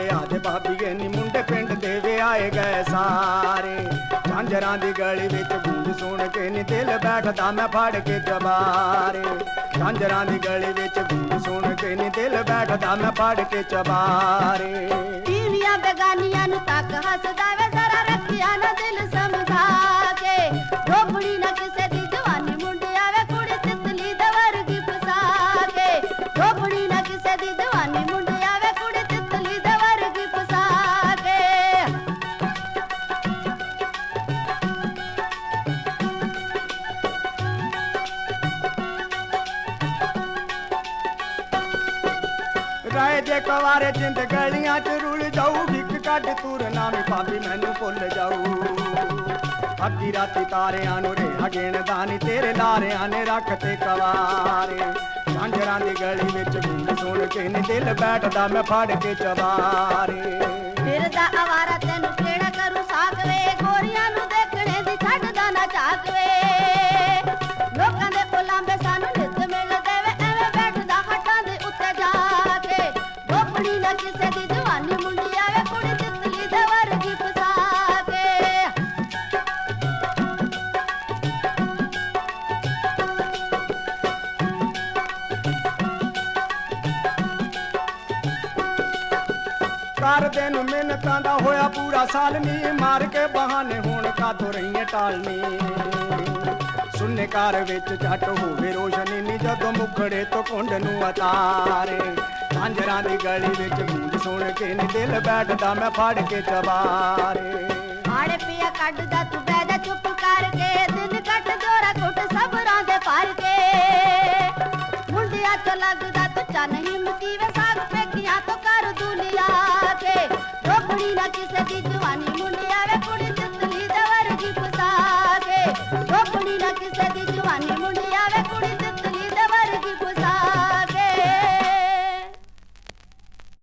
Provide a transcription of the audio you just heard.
ਵਿਆਹ ਦੇ ਬਾਬੀਏ ਨੀ ਮੁੰਡੇ ਪਿੰਡ ਦੇ ਵਿਆਹੇ ਗਏ ਸਾਰੇ। ਝਾਂਜਰਾਂ ਦੀ ਗਲੀ ਵਿੱਚ ਗੂੰਜ ਸੁਣ ਕੇ ਨੀ ਦਿਲ ਬੈਠਦਾ ਮੈਂ ਫੜ ਕੇ ਚਬਾਰੇ। ਝਾਂਜਰਾਂ ਦੀ ਗਲੀ ਵਿੱਚ ਗੂੰਜ ਸੁਣ ਕੇ ਨੀ ਦਿਲ ਬੈਠਦਾ ਮੈਂ ਫੜ ਕੇ ਚਬਾਰੇ। ਤੀਵੀਆਂ ਬੇਗਾਨੀਆਂ ਨੂੰ ਤੱਕ ਹੱਸਦਾ ਵੇ ਜ਼ਰਾ ਰੱਖਿਆ ਨਾ ਦਿਲ ਸਮਝਾ ਕੇ। ਢੋਪੜੀ ਨਾ ਕਿਸੇ ਦੀ ਜਵਾਨੀ ਮੁੰਡਿਆ ਵੇ ਕੁੜੀ ਤਿਤਲੀ ਦੇ ਵਰਗੀ ਫਸਾ ਕੇ। ਢੋਪੜੀ ਨਾ ਕਿਸੇ ਦੀ ਜਵਾਨੀ ਮੁੰਡਿਆ ਵੇ ਕੁੜੀ ਤਿਤਲੀ ਦੇ ਵਰਗੀ ਫਸਾ ਕੇ। ਰਾਏ ਜੇ ਕਵਾਰੇ ਜਿੰਦ ਗਲੀਆਂ ਚ ਰੁਲ ਜਾਊ। ਭਿੱਖ ਕੱਢ ਤੁਰ ਨਾਮੀ ਭਾਬੀ ਮੈਨੂੰ ਭੁੱਲ ਜਾਊ। ਅੱਧੀ ਰਾਤੀ ਤਾਰਿਆਂ ਨੂੰ ਰਿਹਾ ਗਿਣਦਾ ਨੀ ਤੇਰੇ ਲਾਰਿਆਂ ਨੇ ਰੱਖ ਤੇ ਕਵਾਰੇ। ਝਾਂਜਰਾਂ ਦੀ ਗਲੀ ਵਿੱਚ ਗੂੰਜ ਸੁਣ ਕੇ ਨੀ ਦਿਲ ਬੈਠਦਾ ਮੈਂ ਫੜ ਕੇ ਚਬਾਰੇ। ਫਿਰਦਾ ਆਵਾਰਾ ਤੈਨੂੰ ਕਿਹੜਾ ਕਰੂ ਸਾਕਵੇ। ਗੋਰੀਆਂ ਨੂੰ ਦੇਖਣੇ ਦੀ ਛੱਡਦਾ ਨਾ ਝਾਕਵੇ। ਲੋਕਾਂ ਦੇ ਉਲਾਂਬੇ ਸਾਨੂੰ ਨਿੱਤ ਮਿਲਦੇ ਵੇ ਐਵੇਂ ਬੈਠਦਾ ਹੱਟਾਂ ਦੇ ਉੱਤੇ ਜਾ ਕੇ। ਢੋਪੜੀ ਨਾ ਕਿਸੇ ਦੀ ਜਵਾਨੀ ਮੁੰਡੀ ਆਵੇ ਕੁੜੀ ਤਿਤਲੀ ਦੇ ਵਰਗੀ ਫਸਾ ਕੇ। ਕਰਦੇ ਨੂੰ ਮਿਹਨਤਾਂ ਦਾ ਹੋਇਆ ਪੂਰਾ ਸਾਲ ਨੀ। ਮਾਰ ਕੇ ਬਹਾਨੇ ਹੁਣ ਕਾਤੋਂ ਰਹੀਏ ਟਾਲਨੀ। ਸੁਣਨੇ ਘਰ ਵਿੱਚ ਝੱਟ ਹੋਵੇ ਰੋਸ਼ਨੀ ਨੀ ਜਦੋਂ ਮੁਖੜੇ ਤੋਂ ਕੁੰਡ ਨੂੰ ਉਤਾਰੇ। ਝਾਂਜਰਾਂ ਦੀ ਗਲੀ ਵਿੱਚ ਗੂੰਜ ਸੁਣ ਕੇ ਨੀ ਦਿਲ ਬੈਠਦਾ ਮੈਂ ਫੜ ਕੇ ਚਬਾਰੇ। ਆੜੇ ਪਿਆ ਕੱਢਦਾ ਤੂੰ